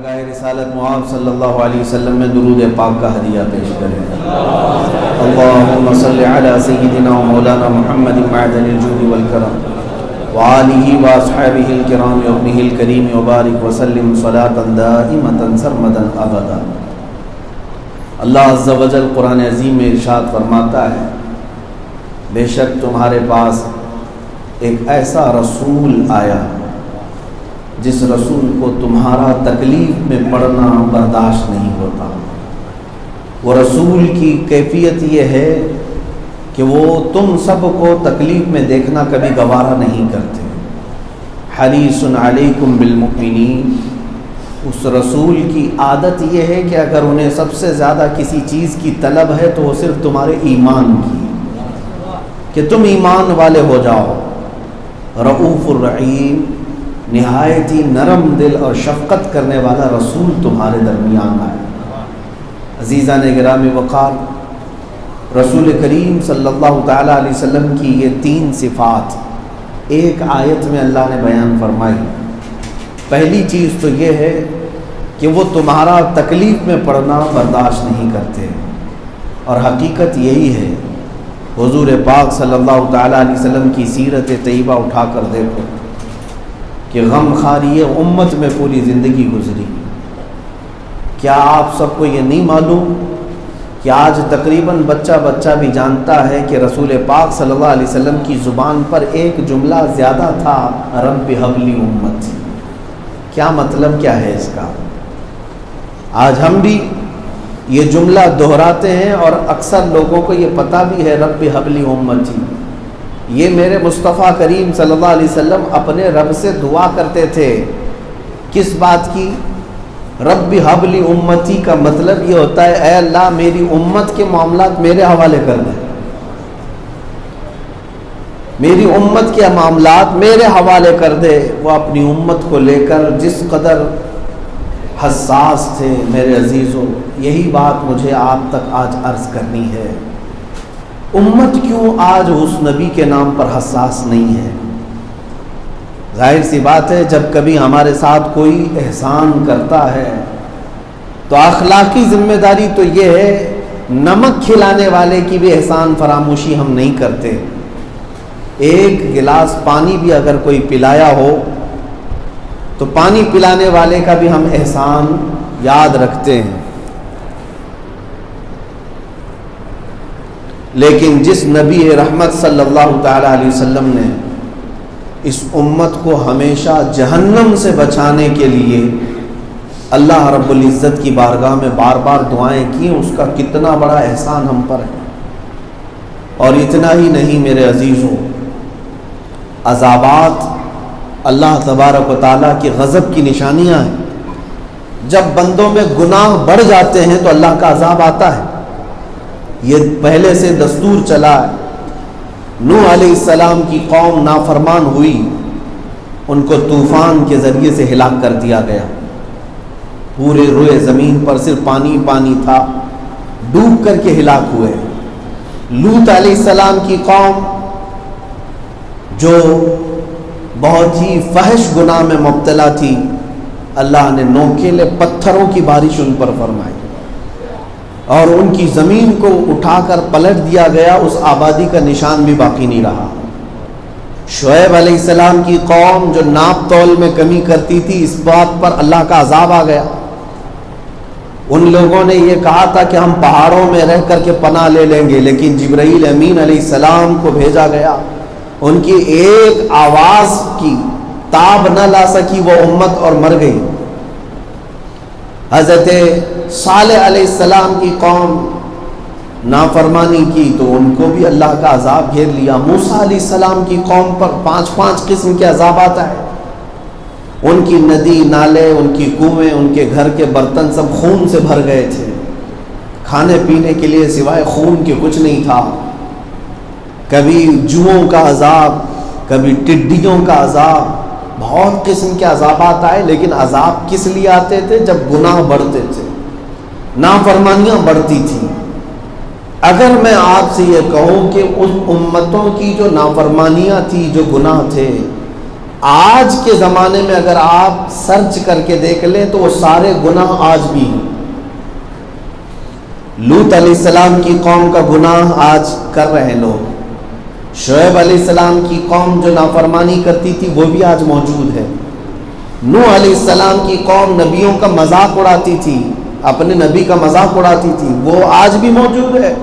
بارگاہ رسالت معاذ صلی اللہ علیہ وسلم میں درود پاک کا ہدیہ پیش کریں۔ اللہم صلی علی سیدنا و مولانا محمد معدن الجود والکرم وآلہ واصحابہ الکرام وابنہ الکریم وبارک وسلم صلاة دائمة سرمدا ابدا۔ اللہ عز و جل قرآن عظیم میں ارشاد فرماتا ہے، بے شک تمہارے پاس ایک ایسا رسول آیا جس رسول کو تمہارا تکلیف میں پڑنا برداشت نہیں ہوتا۔ وہ رسول کی کیفیت یہ ہے کہ وہ تم سب کو تکلیف میں دیکھنا کبھی گوارا نہیں کرتے۔ حریص علیکم بالمؤمنین، اس رسول کی عادت یہ ہے کہ اگر انہیں سب سے زیادہ کسی چیز کی طلب ہے تو وہ صرف تمہارے ایمان کی، کہ تم ایمان والے ہو جاؤ۔ رؤوف الرحیم، نہایت ہی نرم دل اور شفقت کرنے والا رسول تمہارے درمیان آئے۔ عزیزان گرامی وقار، رسول کریم صلی اللہ تعالیٰ علیہ وسلم کی یہ تین صفات ایک آیت میں اللہ نے بیان فرمائی۔ پہلی چیز تو یہ ہے کہ وہ تمہارا تکلیف میں پڑنا برداشت نہیں کرتے، اور حقیقت یہی ہے۔ حضور پاک صلی اللہ تعالیٰ علیہ وسلم کی سیرت طیبہ اٹھا کر دیکھو کہ غم خاری امت میں پوری زندگی گزری۔ کیا آپ سب کو یہ نہیں معلوم کہ آج تقریباً بچہ بھی جانتا ہے کہ رسول پاک صلی اللہ علیہ وسلم کی زبان پر ایک جملہ زیادہ تھا، رب ہب لی امتی۔ کیا مطلب کیا ہے اس کا؟ آج ہم بھی یہ جملہ دہراتے ہیں اور اکثر لوگوں کو یہ پتہ بھی ہے رب ہب لی امتی۔ یہ میرے مصطفیٰ کریم صلی اللہ علیہ وسلم اپنے رب سے دعا کرتے تھے۔ کس بات کی؟ رب ہب لی امتی کا مطلب یہ ہوتا ہے، اے اللہ میری امت کے معاملات میرے حوالے کر دے، میری امت کے معاملات میرے حوالے کر دے۔ وہ اپنی امت کو لے کر جس قدر حساس تھے میرے عزیزوں، یہی بات مجھے آپ تک آج عرض کرنی ہے۔ امت کیوں آج اس نبی کے نام پر حساس نہیں ہے؟ ظاہر سی بات ہے، جب کبھی ہمارے ساتھ کوئی احسان کرتا ہے تو اخلاقی ذمہ داری تو یہ ہے، نمک کھلانے والے کی بھی احسان فراموشی ہم نہیں کرتے۔ ایک گلاس پانی بھی اگر کوئی پلایا ہو تو پانی پلانے والے کا بھی ہم احسان یاد رکھتے ہیں۔ لیکن جس نبی رحمت صلی اللہ تعالیٰ علیہ وسلم نے اس امت کو ہمیشہ جہنم سے بچانے کے لیے اللہ رب العزت کی بارگاہ میں بار بار دعائیں کی، اس کا کتنا بڑا احسان ہم پر ہے۔ اور اتنا ہی نہیں میرے عزیزوں، عذابات اللہ تبارک و تعالیٰ کی غضب کی نشانیاں ہیں۔ جب بندوں میں گناہ بڑھ جاتے ہیں تو اللہ کا عذاب آتا ہے۔ یہ پہلے سے دستور چلا ہے۔ نوح علیہ السلام کی قوم نافرمان ہوئی، ان کو طوفان کے ذریعے سے ہلاک کر دیا گیا۔ پورے روئے زمین پر صرف پانی پانی تھا، ڈوب کر کے ہلاک ہوئے۔ لوط علیہ السلام کی قوم جو بہت ہی فحش گناہ میں مبتلا تھی، اللہ نے نوکیلے پتھروں کی بارش ان پر فرمائی اور ان کی زمین کو اٹھا کر پلٹ دیا گیا، اس آبادی کا نشان بھی باقی نہیں رہا۔ شعیب علیہ السلام کی قوم جو ناپ تول میں کمی کرتی تھی، اس بات پر اللہ کا عذاب آ گیا۔ ان لوگوں نے یہ کہا تھا کہ ہم پہاڑوں میں رہ کر کے پناہ لے لیں گے، لیکن جبرائیل امین علیہ السلام کو بھیجا گیا، ان کی ایک آواز کی تاب نہ لا سکی وہ امت اور مر گئی۔ حضرت صالح علیہ السلام کی قوم نافرمانی کی تو ان کو بھی اللہ کا عذاب گھیر لیا۔ موسیٰ علیہ السلام کی قوم پر 5 قسم کے عذابات آئے۔ ان کی ندی نالے، ان کی کنویں، ان کے گھر کے برتن سب خون سے بھر گئے تھے، کھانے پینے کے لیے سوائے خون کے کچھ نہیں تھا۔ کبھی جوؤں کا عذاب، کبھی ٹڈیوں کا عذاب، بہت قسم کے عذابات آئے۔ لیکن عذاب کس لیے آتے تھے؟ جب گناہ بڑھتے تھے، نافرمانیاں بڑھتی تھیں۔ اگر میں آپ سے یہ کہوں کہ ان امتوں کی جو نافرمانیاں تھی، جو گناہ تھے، آج کے زمانے میں اگر آپ سرچ کر کے دیکھ لیں تو وہ سارے گناہ آج بھی ہیں۔ لوط علیہ السلام کی قوم کا گناہ آج کر رہے ہیں لوگ، شعیب علیہ السلام کی قوم جو نافرمانی کرتی تھی وہ بھی آج موجود ہے، نوح علیہ السلام کی قوم نبیوں کا مذاق اڑاتی تھی، اپنے نبی کا مذاق اڑاتی تھی، وہ آج بھی موجود ہے۔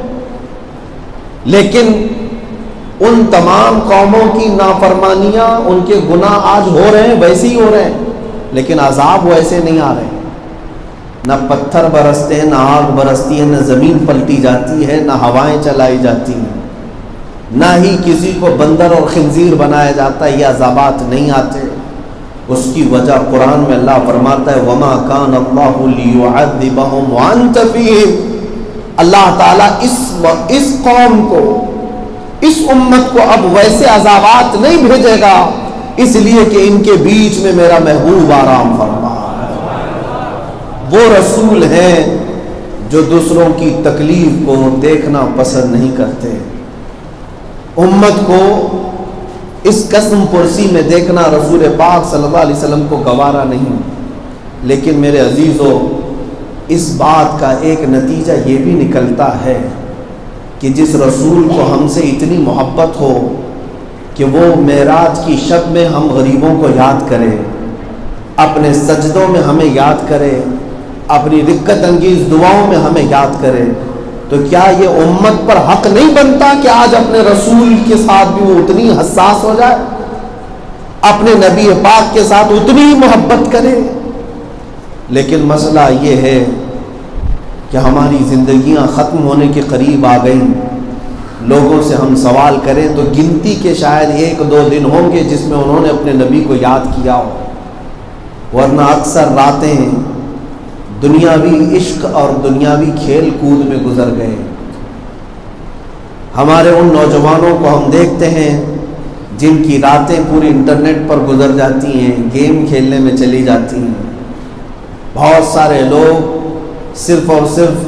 لیکن ان تمام قوموں کی نافرمانیاں، ان کے گناہ آج ہو رہے ہیں، ویسے ہی ہو رہے ہیں، لیکن عذاب ویسے نہیں آ رہے۔ نہ پتھر برستے ہیں، نہ آگ برستی ہے، نہ زمین پلٹی جاتی ہے، نہ ہوائیں چلائی جاتی ہیں، نہ ہی کسی کو بندر اور خنزیر بنایا جاتا ہے، یہ عذابات نہیں آتے۔ اس کی وجہ قرآن میں اللہ فرماتا ہے وَمَا كَانَ اللَّهُ لِيُعَذِّبَهُمْ وَأَنْتَ فِيهِمْ، اللہ تعالیٰ اس قوم کو، اس امت کو اب ویسے عذابات نہیں بھیجے گا، اس لیے کہ ان کے بیچ میں میرا محبوب آرام فرما ہے۔ وہ رسول ہیں جو دوسروں کی تکلیف کو دیکھنا پسند نہیں کرتے، امت کو اس قسم پرسی میں دیکھنا رسول پاک صلی اللہ علیہ وسلم کو گوارا نہیں۔ لیکن میرے عزیزو، اس بات کا ایک نتیجہ یہ بھی نکلتا ہے کہ جس رسول کو ہم سے اتنی محبت ہو کہ وہ معراج کی شب میں ہم غریبوں کو یاد کرے، اپنے سجدوں میں ہمیں یاد کرے، اپنی رقت انگیز دعاؤں میں ہمیں یاد کرے، تو کیا یہ امت پر حق نہیں بنتا کہ آج اپنے رسول کے ساتھ بھی وہ اتنی حساس ہو جائے، اپنے نبی پاک کے ساتھ اتنی محبت کرے؟ لیکن مسئلہ یہ ہے کہ ہماری زندگیاں ختم ہونے کے قریب آ گئیں، لوگوں سے ہم سوال کریں تو گنتی کے شاید 1-2 دن ہوں گے جس میں انہوں نے اپنے نبی کو یاد کیا ہو، ورنہ اکثر راتیں دنیاوی عشق اور دنیاوی کھیل کود میں گزر گئے۔ ہمارے ان نوجوانوں کو ہم دیکھتے ہیں جن کی راتیں پوری انٹرنیٹ پر گزر جاتی ہیں، گیم کھیلنے میں چلی جاتی ہیں۔ بہت سارے لوگ صرف اور صرف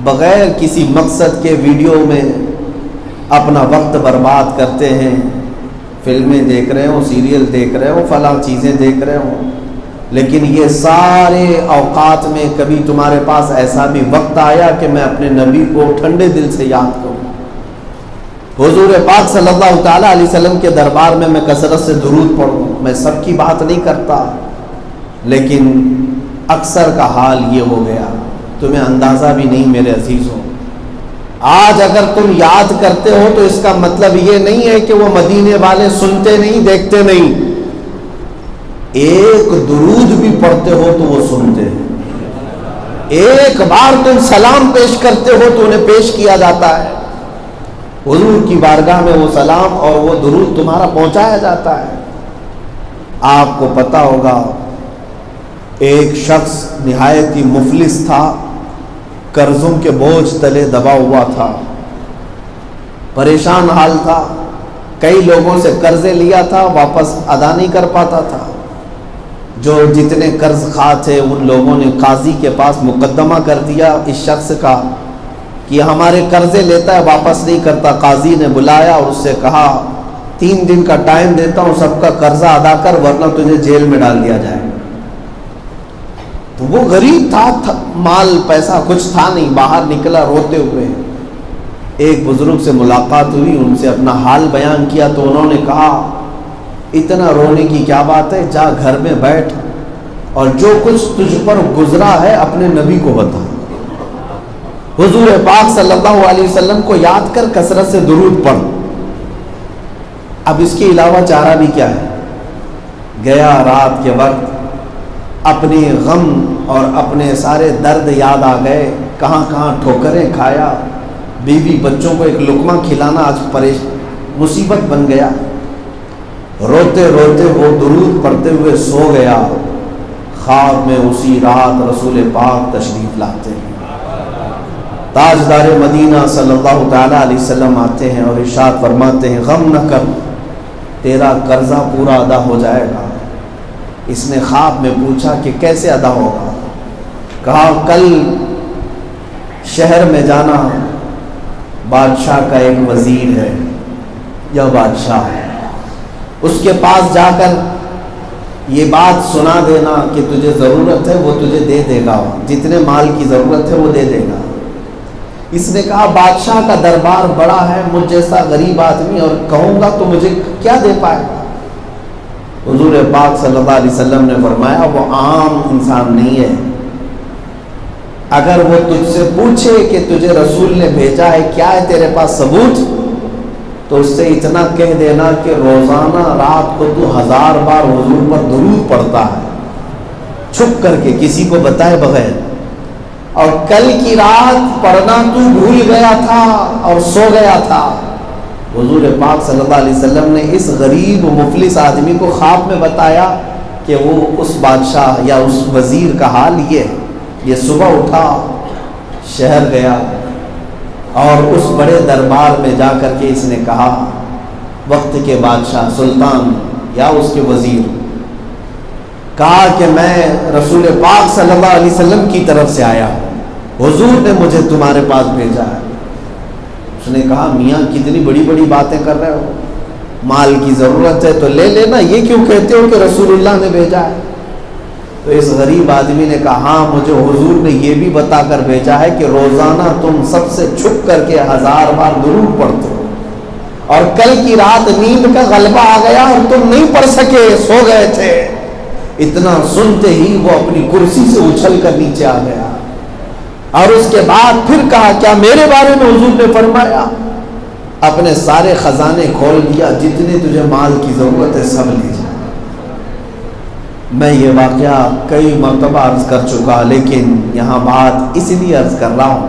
بغیر کسی مقصد کے ویڈیو میں اپنا وقت برباد کرتے ہیں، فلمیں دیکھ رہے ہوں، سیریل دیکھ رہے ہوں، فلاں چیزیں دیکھ رہے ہوں، لیکن یہ سارے اوقات میں کبھی تمہارے پاس ایسا بھی وقت آیا کہ میں اپنے نبی کو ٹھنڈے دل سے یاد کروں؟ حضور پاک صلی اللہ تعالیٰ علیہ وسلم کے دربار میں کثرت سے درود پڑھوں، میں سب کی بات نہیں کرتا، لیکن اکثر کا حال یہ ہو گیا، تمہیں اندازہ بھی نہیں میرے عزیزوں۔ آج اگر تم یاد کرتے ہو تو اس کا مطلب یہ نہیں ہے کہ وہ مدینے والے سنتے نہیں، دیکھتے نہیں، ایک درود بھی پڑھتے ہو تو وہ سنتے ہیں، ایک بار تم سلام پیش کرتے ہو تو انہیں پیش کیا جاتا ہے، حضور کی بارگاہ میں وہ سلام اور وہ درود تمہارا پہنچایا جاتا ہے۔ آپ کو پتا ہوگا ایک شخص نہایت ہی مفلس تھا، قرضوں کے بوجھ تلے دبا ہوا تھا، پریشان حال تھا، کئی لوگوں سے قرضے لیا تھا، واپس ادا نہیں کر پاتا تھا۔ جو جتنے قرض خواہ تھے ان لوگوں نے قاضی کے پاس مقدمہ کر دیا اس شخص کا کہ ہمارے قرضے لیتا ہے، واپس نہیں کرتا۔ قاضی نے بلایا اور اس سے کہا 3 دن کا ٹائم دیتا ہوں، سب کا قرضہ ادا کر ورنہ تجھے جیل میں ڈال دیا جائے۔ تو وہ غریب تھا، مال پیسہ کچھ تھا نہیں، باہر نکلا روتے ہوئے، ایک بزرگ سے ملاقات ہوئی، ان سے اپنا حال بیان کیا تو انہوں نے کہا اتنا رونے کی کیا بات ہے، جا گھر میں بیٹھ اور جو کچھ تجھ پر گزرا ہے اپنے نبی کو بتا، حضور پاک صلی اللہ علیہ وسلم کو یاد کر، کثرت سے درود پڑھ۔ اب اس کے علاوہ چارہ بھی کیا ہے؟ گیا رات کے وقت، اپنے غم اور اپنے سارے درد یاد آ گئے، کہاں کہاں ٹھوکریں کھایا، بیوی بچوں کو ایک لقمہ کھلانا آج مصیبت بن گیا، روتے روتے وہ درود پڑھتے ہوئے سو گیا۔ خواب میں اسی رات رسول پاک تشریف لاتے ہیں، تاجدار مدینہ صلی اللہ تعالیٰ علیہ وسلم آتے ہیں اور ارشاد فرماتے ہیں غم نہ کر، تیرا قرضہ پورا ادا ہو جائے گا۔ اس نے خواب میں پوچھا کہ کیسے ادا ہوگا؟ کہا کل شہر میں جانا، بادشاہ کا ایک وزیر ہے یا بادشاہ ہے، اس کے پاس جا کر یہ بات سنا دینا کہ تجھے ضرورت ہے وہ تجھے دے دے گا، جتنے مال کی ضرورت ہے وہ دے دے گا۔ اس نے کہا بادشاہ کا دربار بڑا ہے، مجھ جیسا غریب آدمی اور کہوں گا تو مجھے کیا دے پائے گا؟ حضور پاک صلی اللہ علیہ وسلم نے فرمایا وہ عام انسان نہیں ہے، اگر وہ تجھ سے پوچھے کہ تجھے رسول نے بھیجا ہے، کیا ہے تیرے پاس ثبوت، تو اس سے اتنا کہہ دینا کہ روزانہ رات کو تو 1000 بار حضور پر درود پڑھتا ہے، چھپ کر کے کسی کو بتائے بغیر، اور کل کی رات پڑھنا تو بھول گیا تھا اور سو گیا تھا۔ حضور پاک صلی اللہ علیہ وسلم نے اس غریب و مفلس آدمی کو خواب میں بتایا کہ وہ اس بادشاہ یا اس وزیر کا حال یہ صبح اٹھا، شہر گیا اور اس بڑے دربار میں جا کر کے اس نے کہا، وقت کے بادشاہ سلطان یا اس کے وزیر، کہا کہ میں رسول پاک صلی اللہ علیہ وسلم کی طرف سے آیا ہوں، حضور نے مجھے تمہارے پاس بھیجا ہے۔ اس نے کہا میاں کتنی بڑی بڑی باتیں کر رہے ہو، مال کی ضرورت ہے تو لے لینا، یہ کیوں کہتے ہو کہ رسول اللہ نے بھیجا ہے؟ تو اس غریب آدمی نے کہا ہاں مجھے حضور نے یہ بھی بتا کر بھیجا ہے کہ روزانہ تم سب سے چھپ کر کے 1000 بار درود پڑھتے ہو، اور کل کی رات نیند کا غلبہ آ گیا اور تم نہیں پڑھ سکے، سو گئے تھے۔ اتنا سنتے ہی وہ اپنی کرسی سے اچھل کر نیچے آ گیا، اور اس کے بعد پھر کہا کیا میرے بارے میں حضور نے فرمایا؟ اپنے سارے خزانے کھول دیا، جتنے تجھے مال کی ضرورت ہے سب لے جا۔ میں یہ واقعہ کئی مرتبہ عرض کر چکا، لیکن یہاں بات اس لیے عرض کر رہا ہوں،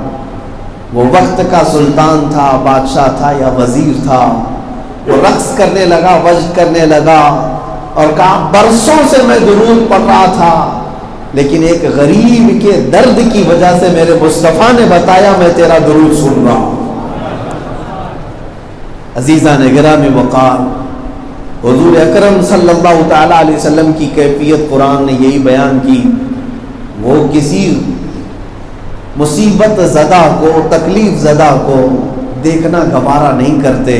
وہ وقت کا سلطان تھا، بادشاہ تھا یا وزیر تھا، وہ رقص کرنے لگا، وجد کرنے لگا اور کہا برسوں سے میں درود پڑھ رہا تھا، لیکن ایک غریب کے درد کی وجہ سے میرے مصطفیٰ نے بتایا میں تیرا درود سن رہا ہوں۔ عزیزان گرامی وقار، حضور اکرم صلی اللہ تعالی علیہ وسلم کی کیفیت قرآن نے یہی بیان کی، وہ کسی مصیبت زدہ کو، تکلیف زدہ کو دیکھنا گوارا نہیں کرتے۔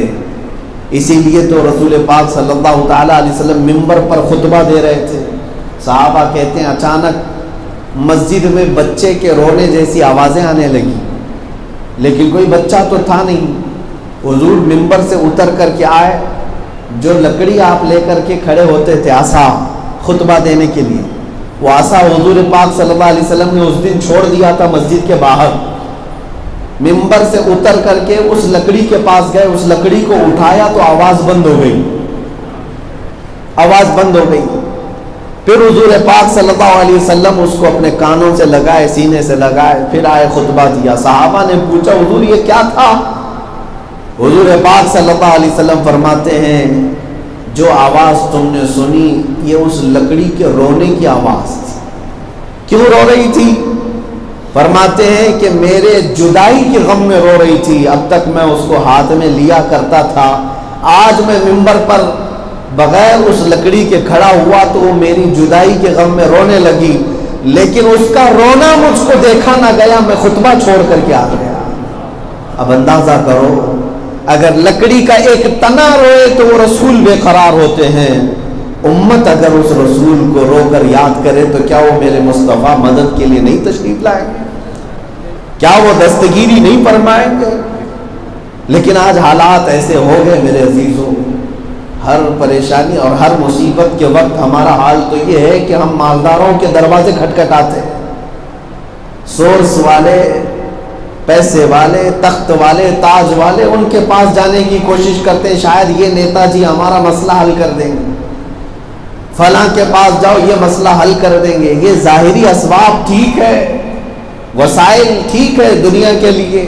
اسی لیے تو رسول پاک صلی اللہ تعالی علیہ وسلم منبر پر خطبہ دے رہے تھے، صحابہ کہتے ہیں اچانک مسجد میں بچے کے رونے جیسی آوازیں آنے لگی، لیکن کوئی بچہ تو تھا نہیں۔ حضور منبر سے اتر کر کے آئے، جو لکڑی آپ لے کر کے کھڑے ہوتے تھے عصا خطبہ دینے کے لیے، وہ عصا حضور پاک صلی اللہ علیہ وسلم نے اس دن چھوڑ دیا تھا مسجد کے باہر۔ منبر سے اتر کر کے اس لکڑی کے پاس گئے، اس لکڑی کو اٹھایا تو آواز بند ہو گئی، آواز بند ہو گئی۔ پھر حضور پاک صلی اللہ علیہ وسلم اس کو اپنے کانوں سے لگائے، سینے سے لگائے، پھر آئے خطبہ دیا۔ صحابہ نے پوچھا حضور یہ کیا تھا؟ حضور پاک صلی اللہ علیہ وسلم فرماتے ہیں جو آواز تم نے سنی یہ اس لکڑی کے رونے کی آواز تھی۔ کیوں رو رہی تھی؟ فرماتے ہیں کہ میرے جدائی کے غم میں رو رہی تھی، اب تک میں اس کو ہاتھ میں لیا کرتا تھا، آج میں منبر پر بغیر اس لکڑی کے کھڑا ہوا تو وہ میری جدائی کے غم میں رونے لگی، لیکن اس کا رونا مجھ کو دیکھا نہ گیا، میں خطبہ چھوڑ کر کے آ گیا۔ اب اندازہ کرو اگر لکڑی کا ایک تنا روئے تو وہ رسول بے قرار ہوتے ہیں، امت اگر اس رسول کو رو کر یاد کرے تو کیا وہ میرے مصطفیٰ مدد کے لیے نہیں تشریف لائیں گے؟ کیا وہ دستگیری نہیں فرمائیں گے؟ لیکن آج حالات ایسے ہو گئے میرے عزیزوں، ہر پریشانی اور ہر مصیبت کے وقت ہمارا حال تو یہ ہے کہ ہم مالداروں کے دروازے کھٹکھٹاتے ہیں، سورس والے، پیسے والے، تخت والے، تاج والے، ان کے پاس جانے کی کوشش کرتے ہیں، شاید یہ نیتا جی ہمارا مسئلہ حل کر دیں گے، فلاں کے پاس جاؤ یہ مسئلہ حل کر دیں گے۔ یہ ظاہری اسباب ٹھیک ہے، وسائل ٹھیک ہے دنیا کے لیے،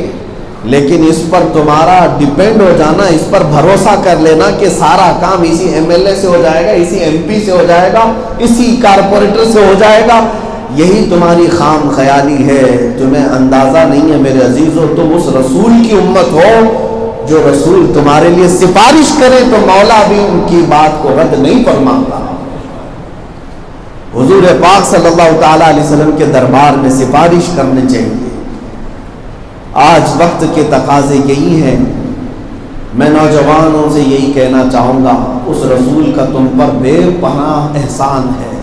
لیکن اس پر تمہارا ڈیپینڈ ہو جانا، اس پر بھروسہ کر لینا کہ سارا کام اسی ایم ایل اے سے ہو جائے گا، اسی ایم پی سے ہو جائے گا، اسی کارپوریٹر سے ہو جائے گا، یہی تمہاری خام خیالی ہے۔ تمہیں اندازہ نہیں ہے میرے عزیزو، تم اس رسول کی امت ہو جو رسول تمہارے لیے سفارش کرے تو مولا بھی ان کی بات کو رد نہیں فرماتا۔ حضور پاک صلی اللہ تعالی علیہ وسلم کے دربار میں سفارش کرنے چاہیے۔ آج وقت کے تقاضے یہی ہیں میں نوجوانوں سے یہی کہنا چاہوں گا، اس رسول کا تم پر بے پناہ احسان ہے،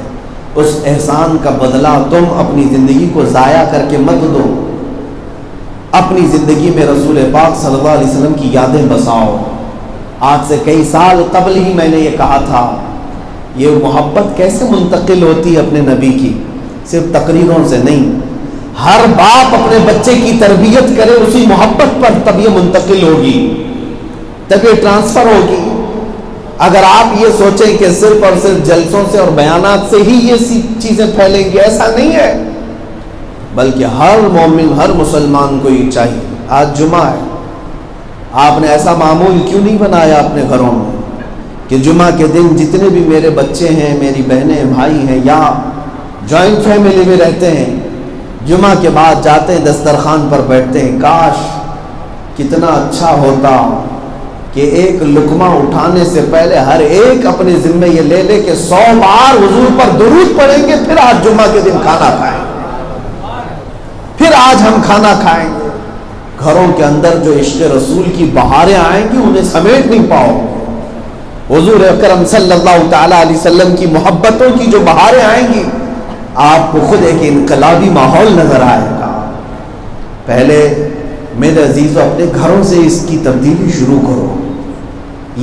اس احسان کا بدلہ تم اپنی زندگی کو ضائع کر کے مت دو۔ اپنی زندگی میں رسول پاک صلی اللہ علیہ وسلم کی یادیں بساؤ۔ آج سے کئی سال قبل ہی میں نے یہ کہا تھا، یہ محبت کیسے منتقل ہوتی ہے اپنے نبی کی؟ صرف تقریروں سے نہیں، ہر باپ اپنے بچے کی تربیت کرے اسی محبت پر، تب یہ منتقل ہوگی، تب یہ ٹرانسفر ہوگی۔ اگر آپ یہ سوچیں کہ صرف اور صرف جلسوں سے اور بیانات سے ہی یہ چیزیں پھیلیں گی، ایسا نہیں ہے، بلکہ ہر مومن، ہر مسلمان کو یہ چاہیے۔ آج جمعہ ہے، آپ نے ایسا معمول کیوں نہیں بنایا اپنے گھروں میں کہ جمعہ کے دن جتنے بھی میرے بچے ہیں، میری بہنیں بھائی ہیں، یا جوائنٹ فیملی میں رہتے ہیں، جمعہ کے بعد جاتے ہیں دسترخوان پر بیٹھتے ہیں، کاش کتنا اچھا ہوتا کہ ایک لقمہ اٹھانے سے پہلے ہر ایک اپنے ذمہ یہ لے لے کہ 100 بار حضور پر درود پڑھیں گے، پھر آج جمعہ کے دن کھانا کھائیں گے، پھر آج ہم کھانا کھائیں گے۔ گھروں کے اندر جو عشق رسول کی بہاریں آئیں گی انہیں سمیٹ نہیں پاؤ گے۔ حضور اکرم صلی اللہ تعالی علیہ وسلم کی محبتوں کی جو بہاریں آئیں گی، آپ کو خود ایک انقلابی ماحول نظر آئے گا۔ پہلے میرے عزیزو اپنے گھروں سے اس کی تبدیلی شروع کرو۔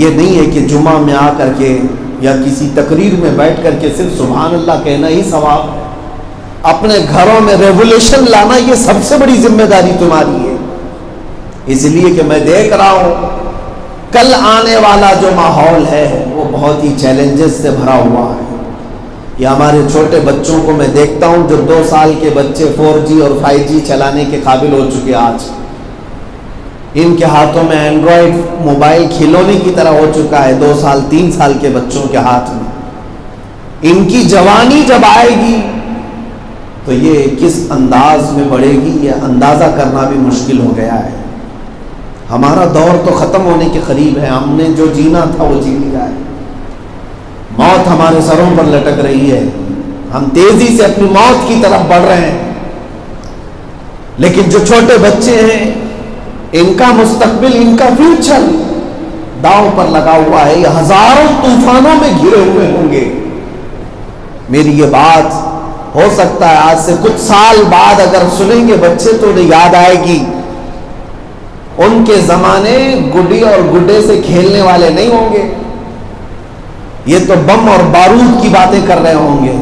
یہ نہیں ہے کہ جمعہ میں آ کر کے یا کسی تقریر میں بیٹھ کر کے صرف سبحان اللہ کہنا ہی ثواب ہے۔ اپنے گھروں میں ریولیوشن لانا یہ سب سے بڑی ذمہ داری تمہاری ہے۔ اس لیے کہ میں دیکھ رہا ہوں کل آنے والا جو ماحول ہے وہ بہت ہی چیلنجز سے بھرا ہوا ہے۔ یہ ہمارے چھوٹے بچوں کو میں دیکھتا ہوں جو 2 سال کے بچے 4G اور 5G چلانے کے قابل ہو چکے، آج ان کے ہاتھوں میں اینڈرائڈ موبائل کھلونے کی طرح ہو چکا ہے، 2 سال 3 سال کے بچوں کے ہاتھ میں۔ ان کی جوانی جب آئے گی تو یہ کس انداز میں بڑھے گی، یہ اندازہ کرنا بھی مشکل ہو گیا ہے۔ ہمارا دور تو ختم ہونے کے قریب ہے، ہم نے جو جینا تھا وہ جی لیا ہے۔ موت ہمارے سروں پر لٹک رہی ہے، ہم تیزی سے اپنی موت کی طرف بڑھ رہے ہیں، لیکن جو چھوٹے بچے ہیں ان کا مستقبل، ان کا فیوچر داؤ پر لگا ہوا ہے، یہ ہزاروں طوفانوں میں گھرے ہوئے ہوں گے۔ میری یہ بات ہو سکتا ہے آج سے کچھ سال بعد اگر سنیں گے بچے تو انہیں یاد آئے گی، ان کے زمانے گڈی اور گڈے سے کھیلنے والے نہیں ہوں گے، یہ تو بم اور بارود کی باتیں کر رہے ہوں گے۔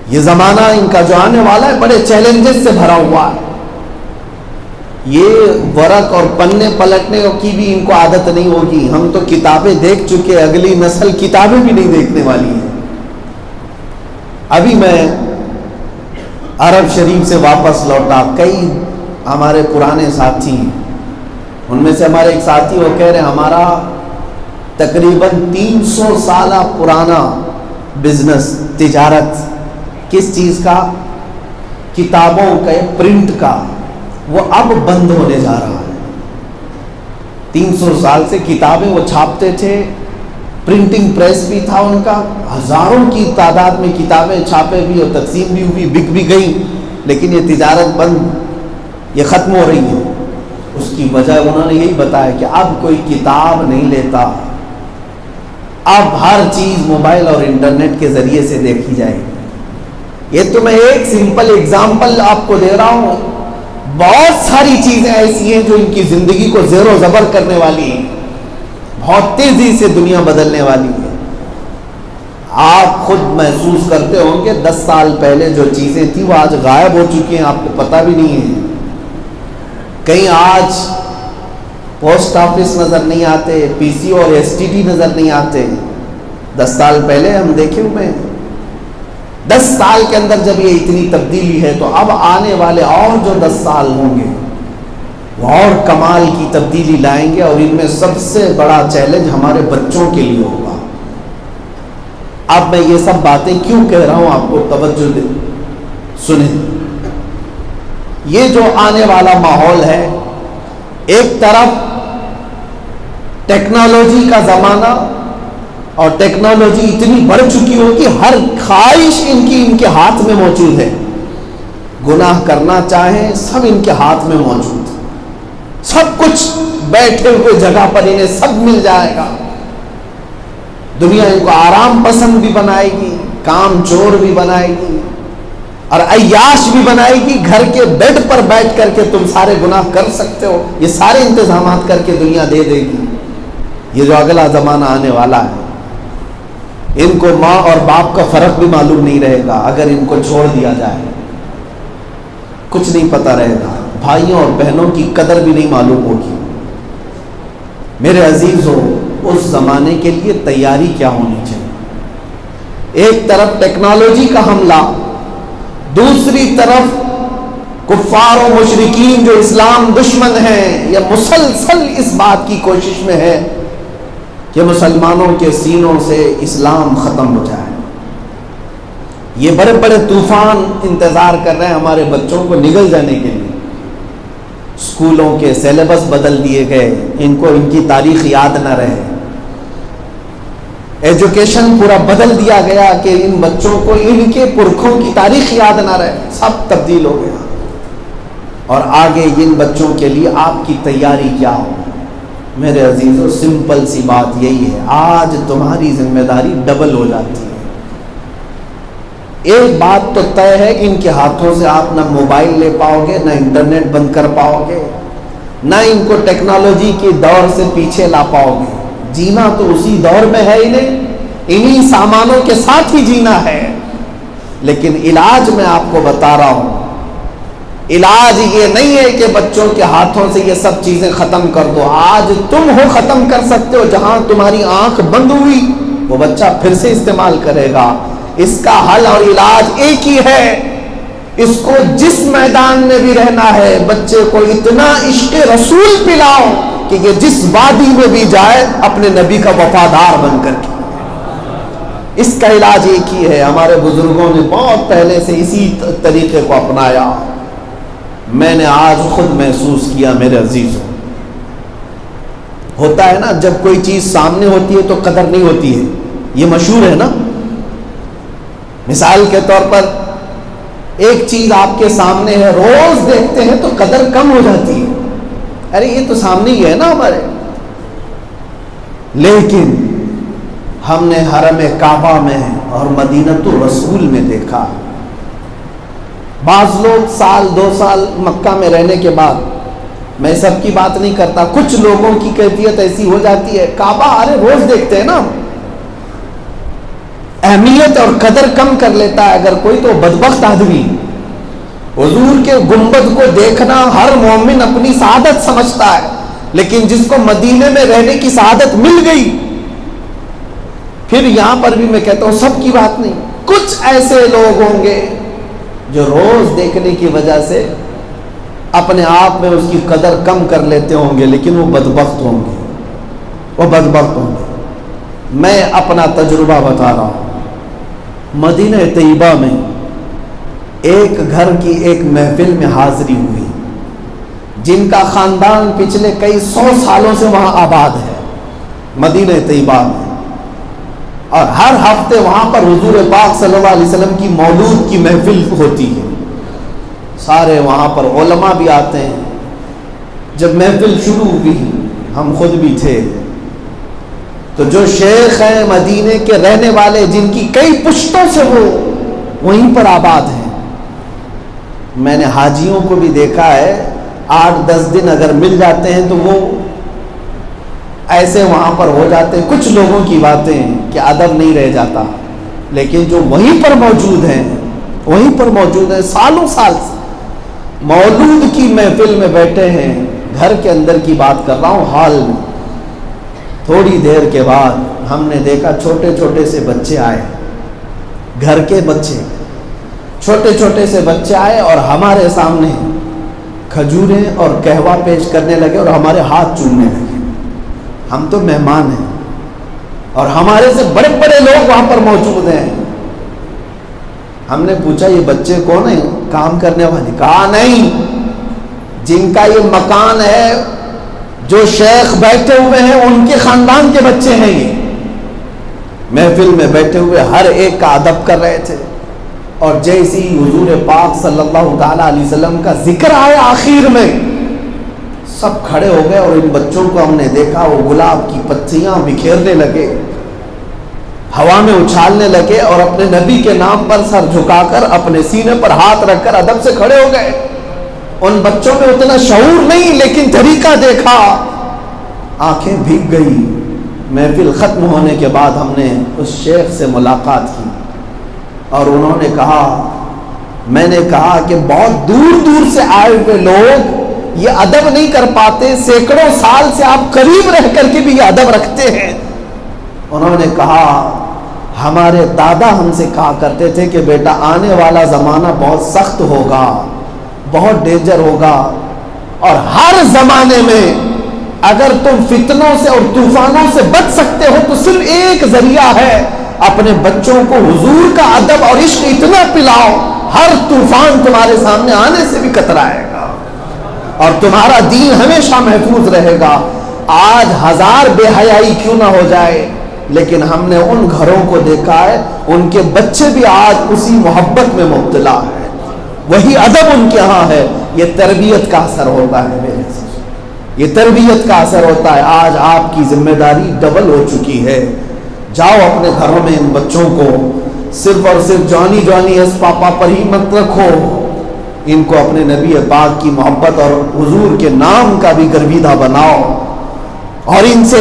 یہ زمانہ ان کا جو آنے والا ہے بڑے چیلنجز سے بھرا ہوا ہے۔ یہ ورق اور پنے پلٹنے کی بھی ان کو عادت نہیں ہوگی۔ ہم تو کتابیں دیکھ چکے، اگلی نسل کتابیں بھی نہیں دیکھنے والی ہے۔ ابھی میں عرب شریف سے واپس لوٹا، کئی ہمارے پرانے ساتھی ہیں، ان میں سے ہمارے ایک ساتھی وہ کہہ رہے ہمارا تقریباً 300 سالہ پرانا بزنس، تجارت کس چیز کا؟ کتابوں کا، پرنٹ کا، وہ اب بند ہونے جا رہا ہے۔ 300 سال سے کتابیں وہ چھاپتے تھے، پرنٹنگ پریس بھی تھا ان کا، ہزاروں کی تعداد میں کتابیں چھاپے بھی اور تقسیم بھی ہوئی، بک بھی گئی، لیکن یہ تجارت بند، یہ ختم ہو رہی ہے۔ اس کی وجہ انہوں نے یہی بتایا کہ اب کوئی کتاب نہیں لیتا، اب ہر چیز موبائل اور انٹرنیٹ کے ذریعے سے دیکھی جائے گی۔ یہ تو میں ایک سمپل اگزامپل آپ کو دے رہا ہوں، بہت ساری چیزیں ایسی ہیں جو ان کی زندگی کو زیر و زبر کرنے والی ہیں، بہت تیزی سے دنیا بدلنے والی ہے۔ آپ خود محسوس کرتے ہوں کہ 10 سال پہلے جو چیزیں تھیں وہ آج غائب ہو چکی ہیں، آپ کو پتہ بھی نہیں ہے۔ کہیں آج پوسٹ آفس نظر نہیں آتے، پی سی اور ایس ٹی ڈی نظر نہیں آتے۔ 10 سال پہلے ہم دیکھے ہوئے ہیں۔ 10 سال کے اندر جب یہ اتنی تبدیلی ہے تو اب آنے والے اور جو 10 سال ہوں گے وہ اور کمال کی تبدیلی لائیں گے، اور ان میں سب سے بڑا چیلنج ہمارے بچوں کے لیے ہوگا۔ اب میں یہ سب باتیں کیوں کہہ رہا ہوں، آپ کو توجہ دیں، سنیں۔ یہ جو آنے والا ماحول ہے، ایک طرف ٹیکنالوجی کا زمانہ، اور ٹیکنالوجی اتنی بڑھ چکی ہو کہ ہر خواہش ان کے ہاتھ میں موجود ہے، گناہ کرنا چاہیں سب ان کے ہاتھ میں موجود ہے، سب کچھ بیٹھے ہوئے جگہ پر انہیں سب مل جائے گا. دنیا ان کو آرام پسند بھی بنائے گی, کام چور بھی بنائے گی, اور عیاش بھی بنائے گی. گھر کے بیڈ پر بیٹھ کر کے تم سارے گناہ کر سکتے ہو, یہ سارے انتظامات کر کے دنیا دے دے گی. یہ جو اگلا زمانہ آنے والا ہے, ان کو ماں اور باپ کا فرق بھی معلوم نہیں رہے گا. اگر ان کو چھوڑ دیا جائے کچھ نہیں پتہ رہے گا. بھائیوں اور بہنوں کی قدر بھی نہیں معلوم ہوگی. میرے عزیزو, اس زمانے کے لیے تیاری کیا ہونی چاہیے؟ ایک طرف ٹیکنالوجی کا حملہ, دوسری طرف کفار و مشرکین جو اسلام دشمن ہیں, یہ مسلسل اس بات کی کوشش میں ہے کہ مسلمانوں کے سینوں سے اسلام ختم ہو جائے. یہ بڑے بڑے طوفان انتظار کر رہے ہیں ہمارے بچوں کو نگل جانے کے لیے. اسکولوں کے سیلیبس بدل دیے گئے, ان کو ان کی تاریخ یاد نہ رہے. ایجوکیشن پورا بدل دیا گیا کہ ان بچوں کو ان کے پرکھوں کی تاریخ یاد نہ رہے. سب تبدیل ہو گیا. اور آگے ان بچوں کے لیے آپ کی تیاری کیا ہو؟ میرے عزیزو, سمپل سی بات یہی ہے, آج تمہاری ذمہ داری ڈبل ہو جاتی ہے. ایک بات تو طے ہے کہ ان کے ہاتھوں سے آپ نہ موبائل لے پاؤ گے, نہ انٹرنیٹ بند کر پاؤ گے, نہ ان کو ٹیکنالوجی کے دور سے پیچھے لا پاؤ گے. جینا تو اسی دور میں ہے انہیں, انہی سامانوں کے ساتھ ہی جینا ہے. لیکن علاج میں آپ کو بتا رہا ہوں, علاج یہ نہیں ہے کہ بچوں کے ہاتھوں سے یہ سب چیزیں ختم کر دو. آج تم ہو ختم کر سکتے ہو. جہاں تمہاری آنکھ بند ہوئی وہ بچہ پھر سے استعمال کرے گا. اس کا حل اور علاج ایک ہی ہے. اس کو جس میدان میں بھی رہنا ہے, بچے کو اتنا عشق رسول پلاؤ کہ یہ جس وادی میں بھی جائے اپنے نبی کا وفادار بن کر کے. اس کا علاج ایک ہی ہے. ہمارے بزرگوں نے بہت پہلے سے اسی طریقے کو اپنایا. میں نے آج خود محسوس کیا. میرے عزیزوں, ہوتا ہے نا جب کوئی چیز سامنے ہوتی ہے تو قدر نہیں ہوتی ہے. یہ مشہور ہے نا. مثال کے طور پر ایک چیز آپ کے سامنے ہے, روز دیکھتے ہیں تو قدر کم ہو جاتی ہے. ارے یہ تو سامنے ہی ہے نا ہمارے. لیکن ہم نے حرم کعبہ میں اور مدینۃ الرسول میں دیکھا, بعض لوگ سال 2 سال مکہ میں رہنے کے بعد, میں سب کی بات نہیں کرتا, کچھ لوگوں کی کیفیت ایسی ہو جاتی ہے, کعبہ ارے روز دیکھتے ہیں نا, اہمیت اور قدر کم کر لیتا ہے اگر کوئی تو بدبخت آدمی. حضور کے گنبد کو دیکھنا ہر مومن اپنی سعادت سمجھتا ہے, لیکن جس کو مدینے میں رہنے کی سعادت مل گئی, پھر یہاں پر بھی میں کہتا ہوں سب کی بات نہیں, کچھ ایسے لوگ ہوں گے جو روز دیکھنے کی وجہ سے اپنے آپ میں اس کی قدر کم کر لیتے ہوں گے, لیکن وہ بدبخت ہوں گے, وہ بدبخت ہوں گے. میں اپنا تجربہ بتا رہا ہوں. مدینہ طیبہ میں ایک گھر کی ایک محفل میں حاضری ہوئی, جن کا خاندان پچھلے کئی 100 سالوں سے وہاں آباد ہے مدینہ طیبہ میں, اور ہر ہفتے وہاں پر حضور پاک صلی اللہ علیہ وسلم کی مولود کی محفل ہوتی ہے. سارے وہاں پر علماء بھی آتے ہیں. جب محفل شروع ہوئی, ہم خود بھی تھے, تو جو شیخ ہیں مدینے کے رہنے والے, جن کی کئی پشتوں سے وہ وہیں پر آباد ہیں, میں نے حاجیوں کو بھی دیکھا ہے 8-10 دن اگر مل جاتے ہیں تو وہ ایسے وہاں پر ہو جاتے ہیں. کچھ لوگوں کی باتیں کہ ادب نہیں رہ جاتا, لیکن جو وہیں پر موجود ہیں, وہیں پر موجود ہیں, سالوں سال سے مولود کی محفل میں بیٹھے ہیں. گھر کے اندر کی بات کر رہا ہوں, حال میں. تھوڑی دیر کے بعد ہم نے دیکھا چھوٹے چھوٹے سے بچے آئے, گھر کے بچے, چھوٹے چھوٹے سے بچے آئے اور ہمارے سامنے کھجوریں اور قہوہ پیش کرنے لگے اور ہمارے ہاتھ چومنے لگے. ہم تو مہمان ہیں اور ہمارے سے بڑے بڑے لوگ وہاں پر موجود ہیں. ہم نے پوچھا یہ بچے کون ہیں؟ کام کرنے والے. کہا نہیں, جن کا یہ مکان ہے, جو شیخ بیٹھے ہوئے ہیں ان کے خاندان کے بچے ہیں. یہ محفل میں بیٹھے ہوئے ہر ایک کا ادب کر رہے تھے, اور جیسی حضور پاک صلی اللہ تعالی علیہ وسلم کا ذکر آیا آخر میں, سب کھڑے ہو گئے اور ان بچوں کو ہم نے دیکھا وہ گلاب کی پتیاں بکھیرنے لگے، ہوا میں اچھالنے لگے اور اپنے نبی کے نام پر سر جھکا کر اپنے سینے پر ہاتھ رکھ کر ادب سے کھڑے ہو گئے۔ ان بچوں میں اتنا شعور نہیں لیکن طریقہ دیکھا، آنکھیں بھیگ گئی۔ محفل ختم ہونے کے بعد ہم نے اس شیخ سے ملاقات کی اور انہوں نے کہا، میں نے کہا کہ بہت دور دور سے آئے ہوئے لوگ یہ ادب نہیں کر پاتے، سینکڑوں سال سے آپ قریب رہ کر کے بھی یہ ادب رکھتے ہیں۔ انہوں نے کہا ہمارے دادا ہم سے کہا کرتے تھے کہ بیٹا آنے والا زمانہ بہت سخت ہوگا، بہت ڈینجر ہوگا، اور ہر زمانے میں اگر تم فتنوں سے اور طوفانوں سے بچ سکتے ہو تو صرف ایک ذریعہ ہے، اپنے بچوں کو حضور کا ادب اور عشق اتنا پلاؤ ہر طوفان تمہارے سامنے آنے سے بھی کترائے گا اور تمہارا دین ہمیشہ محفوظ رہے گا۔ آج ہزار بے حیائی کیوں نہ ہو جائے لیکن ہم نے ان گھروں کو دیکھا ہے ان کے بچے بھی آج اسی محبت میں مبتلا ہے، وہی ادب ان کے ہاں ہے۔ یہ تربیت کا اثر ہوتا ہے میرے سے، یہ تربیت کا اثر ہوتا ہے۔ آج آپ کی ذمہ داری ڈبل ہو چکی ہے، جاؤ اپنے گھروں میں ان بچوں کو صرف اور صرف جوانی جوانی اس پاپا پر ہی مت رکھو، ان کو اپنے نبی پاک کی محبت اور حضور کے نام کا بھی گرویدہ بناؤ اور ان سے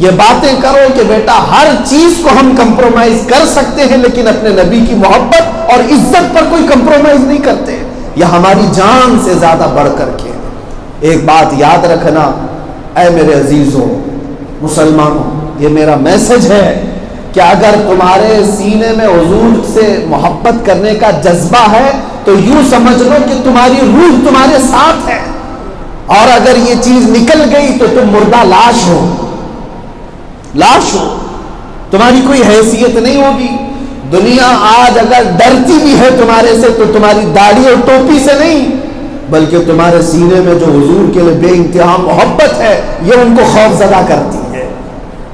یہ باتیں کرو کہ بیٹا ہر چیز کو ہم کمپرومائز کر سکتے ہیں لیکن اپنے نبی کی محبت اور عزت پر کوئی کمپرومائز نہیں کرتے، یہ ہماری جان سے زیادہ بڑھ کر کے۔ ایک بات یاد رکھنا اے میرے عزیزوں مسلمانوں، یہ میرا میسج ہے کہ اگر تمہارے سینے میں حضور سے محبت کرنے کا جذبہ ہے تو یوں سمجھ لو کہ تمہاری روح تمہارے ساتھ ہے، اور اگر یہ چیز نکل گئی تو تم مردہ لاش ہو، لاش ہو، تمہاری کوئی حیثیت نہیں ہوگی۔ دنیا آج اگر ڈرتی بھی ہے تمہارے سے تو تمہاری داڑھی اور ٹوپی سے نہیں بلکہ تمہارے سینے میں جو حضور کے لیے بے انتہا محبت ہے یہ ان کو خوف زدہ کرتی ہے،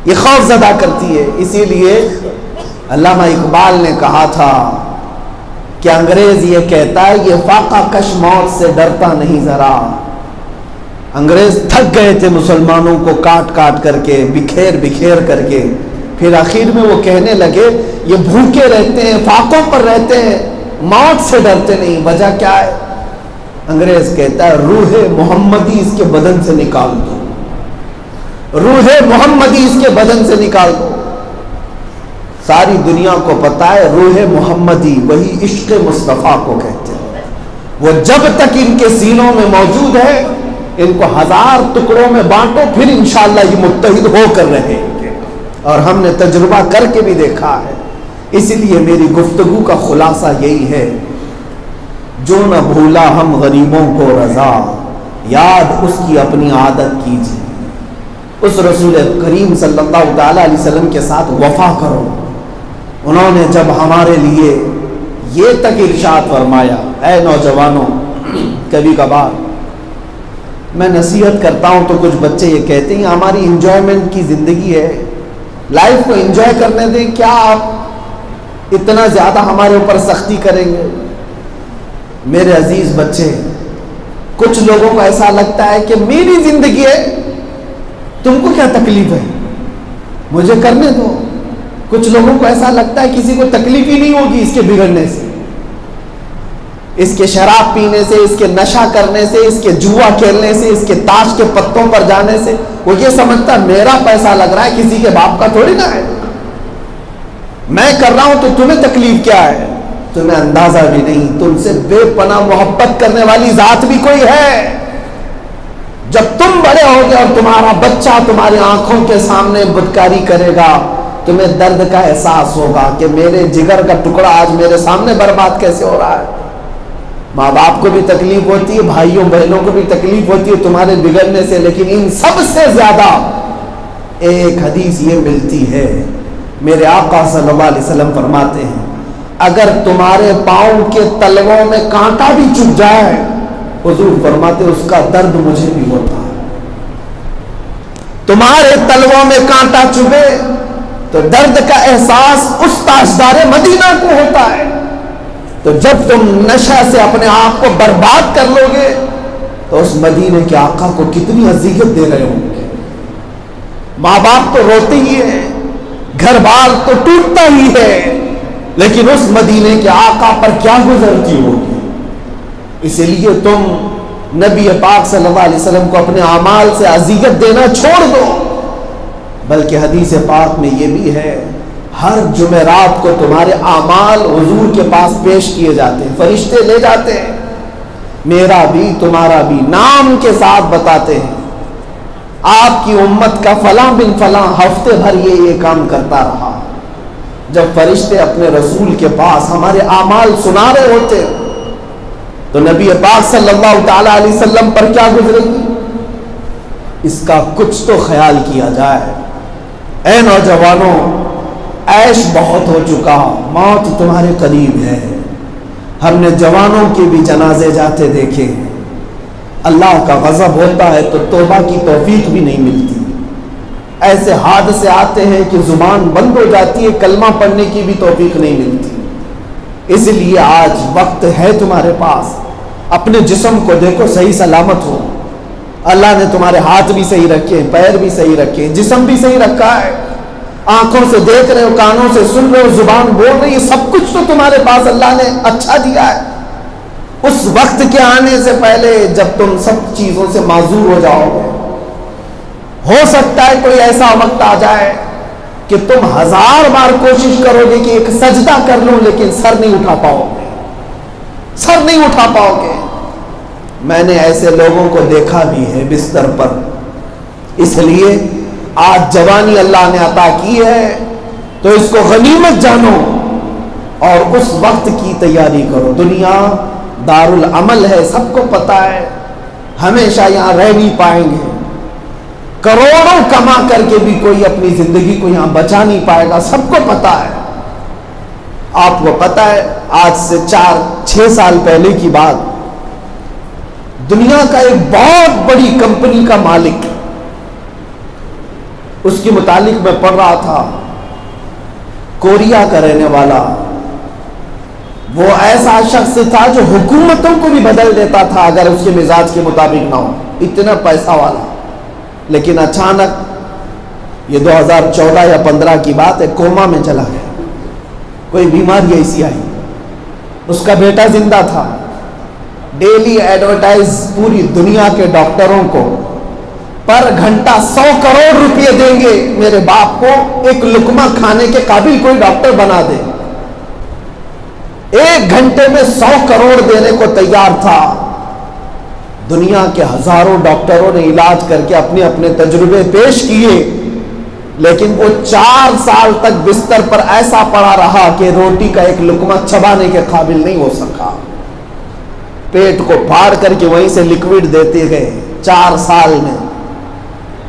یہ خوف زدہ کرتی ہے۔ اسی لیے علامہ اقبال نے کہا تھا کہ انگریز یہ کہتا ہے یہ فاقہ کش موت سے ڈرتا نہیں ذرا۔ انگریز تھک گئے تھے مسلمانوں کو کاٹ کاٹ کر کے، بکھیر بکھیر کر کے، پھر آخر میں وہ کہنے لگے یہ بھوکے رہتے ہیں، فاقوں پر رہتے ہیں، موت سے ڈرتے نہیں۔ وجہ کیا ہے؟ انگریز کہتا ہے روح محمدی اس کے بدن سے نکال دو، روح محمدی اس کے بدن سے نکال دو۔ ساری دنیا کو پتا ہے روح محمدی وہی عشق مصطفیٰ کو کہتے ہیں، وہ جب تک ان کے سینوں میں موجود ہے ان کو ہزار ٹکڑوں میں بانٹو پھر انشاءاللہ یہ متحد ہو کر رہیں گے، اور ہم نے تجربہ کر کے بھی دیکھا ہے۔ اسی لیے میری گفتگو کا خلاصہ یہی ہے، جو نہ بھولا ہم غریبوں کو رضا، یاد اس کی اپنی عادت کیجیے۔ اس رسول کریم صلی اللہ تعالی علیہ وسلم کے ساتھ وفا کرو۔ انہوں نے جب ہمارے لیے یہ تک ارشاد فرمایا، اے نوجوانوں، کبھی کبھار میں نصیحت کرتا ہوں تو کچھ بچے یہ کہتے ہیں ہماری انجوائمنٹ کی زندگی ہے، لائف کو انجوائے کرنے دیں، کیا آپ اتنا زیادہ ہمارے اوپر سختی کریں گے؟ میرے عزیز بچے، کچھ لوگوں کو ایسا لگتا ہے کہ میری زندگی ہے، تم کو کیا تکلیف ہے، مجھے کرنے دو۔ کچھ لوگوں کو ایسا لگتا ہے کسی کو تکلیف ہی نہیں ہوگی اس کے بگڑنے سے، اس کے شراب پینے سے، اس کے نشہ کرنے سے، اس کے جوا کھیلنے سے، اس کے تاش کے پتوں پر جانے سے۔ وہ یہ سمجھتا میرا پیسہ لگ رہا ہے، کسی کے باپ کا تھوڑی نہ ہے، میں کر رہا ہوں تو تمہیں تکلیف کیا ہے؟ تمہیں اندازہ بھی نہیں تم سے بے پناہ محبت کرنے والی ذات بھی کوئی ہے۔ جب تم بڑے ہوگے اور تمہارا بچہ تمہاری آنکھوں کے سامنے بدکاری کرے گا تمہیں درد کا احساس ہوگا کہ میرے جگر کا ٹکڑا آج میرے سامنے برباد کیسے ہو رہا ہے۔ ماں باپ کو بھی تکلیف ہوتی ہے، بھائیوں بہنوں کو بھی تکلیف ہوتی ہے تمہارے بگڑنے سے، لیکن ان سب سے زیادہ ایک حدیث یہ ملتی ہے، میرے آقا صلی اللہ علیہ وسلم فرماتے ہیں اگر تمہارے پاؤں کے تلووں میں کانٹا بھی چبھ جائے، حضور فرماتے اس کا درد مجھے بھی ہوتا ہے۔ تمہارے تلووں میں کانٹا چبھے تو درد کا احساس اس تاجدار مدینہ کو ہوتا ہے۔ تو جب تم نشہ سے اپنے آپ کو برباد کر لو گے تو اس مدینے کے آقا کو کتنی اذیت دے رہے ہوں گے. ماں باپ تو روتے ہی ہیں, گھر بار تو ٹوٹتا ہی ہے, لیکن اس مدینے کے آقا پر کیا گزرتی ہوگی. اسی لیے تم نبی پاک صلی اللہ علیہ وسلم کو اپنے اعمال سے اذیت دینا چھوڑ دو. بلکہ حدیث پاک میں یہ بھی ہے, ہر جمعرات کو تمہارے اعمال حضور کے پاس پیش کیے جاتے ہیں, فرشتے لے جاتے ہیں, میرا بھی تمہارا بھی نام کے ساتھ بتاتے ہیں, آپ کی امت کا فلاں بن فلاں ہفتے بھر یہ کام کرتا رہا. جب فرشتے اپنے رسول کے پاس ہمارے اعمال سنا رہے ہوتے تو نبی پاک صلی اللہ تعالی علیہ وسلم پر کیا گزرے گی, اس کا کچھ تو خیال کیا جائے. اے نوجوانوں, عیش بہت ہو چکا, موت تمہارے قریب ہے. ہم نے جوانوں کے بھی جنازے جاتے دیکھے. اللہ کا غضب ہوتا ہے تو توبہ کی توفیق بھی نہیں ملتی. ایسے حادثے آتے ہیں کہ زبان بند ہو جاتی ہے, کلمہ پڑھنے کی بھی توفیق نہیں ملتی. اس لیے آج وقت ہے تمہارے پاس, اپنے جسم کو دیکھو صحیح سلامت ہو. اللہ نے تمہارے ہاتھ بھی صحیح رکھے, پیر بھی صحیح رکھے, جسم بھی صحیح رکھا ہے, آنکھوں سے دیکھ رہے ہو, کانوں سے سن رہے ہو, زبان بول رہی ہے, سب کچھ تو تمہارے پاس اللہ نے اچھا دیا ہے. اس وقت کے آنے سے پہلے جب تم سب چیزوں سے معذور ہو جاؤ گے, ہو سکتا ہے کوئی ایسا وقت آ جائے کہ تم 1000 بار کوشش کرو گے کہ ایک سجدہ کر لوں, لیکن سر نہیں اٹھا پاؤ گے, سر نہیں اٹھا پاؤ گے. میں نے ایسے لوگوں کو دیکھا بھی ہے بستر پر. اس لیے آج جوانی اللہ نے عطا کی ہے تو اس کو غنیمت جانو اور اس وقت کی تیاری کرو. دنیا دار العمل ہے, سب کو پتا ہے, ہمیشہ یہاں رہ نہیں پائیں گے. کروڑوں کما کر کے بھی کوئی اپنی زندگی کو یہاں بچا نہیں پائے گا, سب کو پتا ہے. آپ کو پتا ہے آج سے 4-6 سال پہلے کی بات, دنیا کا ایک بہت بڑی کمپنی کا مالک, اس کے متعلق میں پڑھ رہا تھا, کوریا کا رہنے والا, وہ ایسا شخص تھا جو حکومتوں کو بھی بدل دیتا تھا اگر اس کے مزاج کے مطابق نہ ہو, اتنا پیسہ والا. لیکن اچانک یہ 2014 یا 15 کی بات ہے, کوما میں چلا گیا. کوئی بیماری ایسی آئی, اس کا بیٹا زندہ تھا. ڈیلی ایڈورٹائز پوری دنیا کے ڈاکٹروں کو پر گھنٹہ 100 کروڑ روپے دیں گے میرے باپ کو ایک لقمہ کھانے کے قابل کوئی ڈاکٹر بنا دے. 1 گھنٹے میں 100 کروڑ دینے کو تیار تھا. دنیا کے ہزاروں ڈاکٹروں نے علاج کر کے اپنے اپنے تجربے پیش کیے, لیکن وہ 4 سال تک بستر پر ایسا پڑا رہا کہ روٹی کا ایک لقمہ چبانے کے قابل نہیں ہو سکا. پیٹ کو پھاڑ کر کے وہیں سے لکوڈ دیتے گئے. 4 سال میں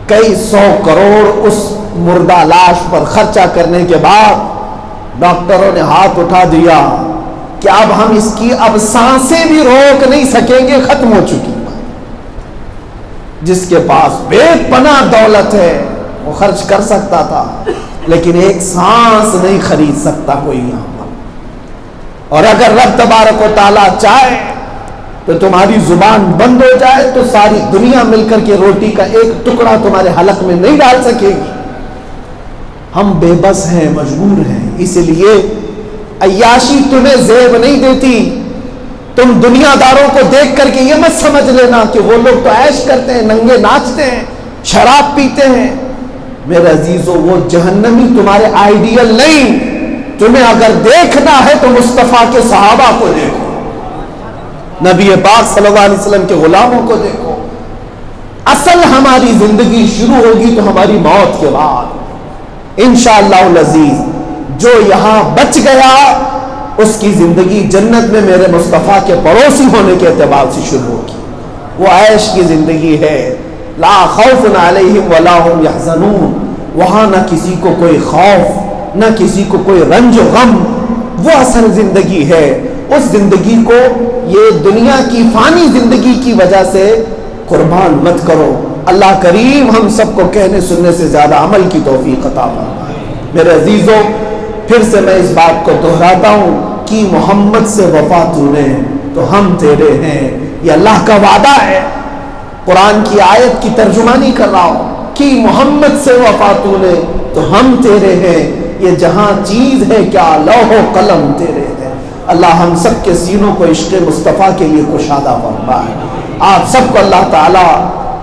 کئی 100 کروڑ اس مردہ لاش پر خرچہ کرنے کے بعد ڈاکٹروں نے ہاتھ اٹھا دیا کہ اب ہم اس کی اب سانسیں بھی روک نہیں سکیں گے, ختم ہو چکی. جس کے پاس بے پناہ دولت ہے وہ خرچ کر سکتا تھا, لیکن ایک سانس نہیں خرید سکتا کوئی یہاں پر. اور اگر رب تبارک و تعالیٰ چاہے تو تمہاری زبان بند ہو جائے تو ساری دنیا مل کر کے روٹی کا ایک ٹکڑا تمہارے حلق میں نہیں ڈال سکے گی. ہم بے بس ہیں, مجبور ہیں. اس لیے عیاشی تمہیں زیب نہیں دیتی. تم دنیا داروں کو دیکھ کر کے یہ مت سمجھ لینا کہ وہ لوگ تو عیش کرتے ہیں, ننگے ناچتے ہیں, شراب پیتے ہیں. میرے عزیزو, وہ جہنمی تمہارے آئیڈیل نہیں. تمہیں اگر دیکھنا ہے تو مصطفیٰ کے صحابہ کو دیکھو, نبی پاک صلی اللہ علیہ وسلم کے غلاموں کو دیکھو. اصل ہماری زندگی شروع ہوگی تو ہماری موت کے بعد. انشاءاللہ العزیز جو یہاں بچ گیا اس کی زندگی جنت میں میرے مصطفیٰ کے پڑوسی ہونے کے اعتبار سے شروع ہوگی. وہ عیش کی زندگی ہے. لا خوف علیہم ولا هم یحزنون. وہاں نہ کسی کو کوئی خوف, نہ کسی کو کوئی رنج و غم. وہ اصل زندگی ہے. اس زندگی کو یہ دنیا کی فانی زندگی کی وجہ سے قربان مت کرو. اللہ کریم ہم سب کو کہنے سننے سے زیادہ عمل کی توفیق عطا فرمائے. میرے عزیزوں, پھر سے میں اس بات کو دہراتا ہوں کہ محمد سے وفا تو نے تو ہم تیرے ہیں. یہ اللہ کا وعدہ ہے. قرآن کی آیت کی ترجمانی کر رہا ہوں کہ محمد سے وفا تو نے تو ہم تیرے ہیں، یہ جہاں چیز ہے کیا لوح و قلم تیرے ہیں۔ اللہ ہم سب کے سینوں کو عشق مصطفیٰ کے لیے کشادہ فرمائے۔ آپ سب کو اللہ تعالیٰ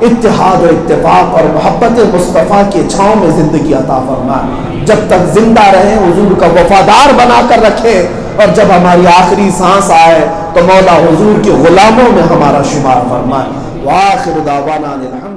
اتحاد و اتفاق اور محبت مصطفیٰ کے چھاؤں میں زندگی عطا فرمائے، جب تک زندہ رہیں حضور کا وفادار بنا کر رکھے، اور جب ہماری آخری سانس آئے تو مولا حضور کے غلاموں میں ہمارا شمار فرمائے۔ وآخر دعوانا الحمد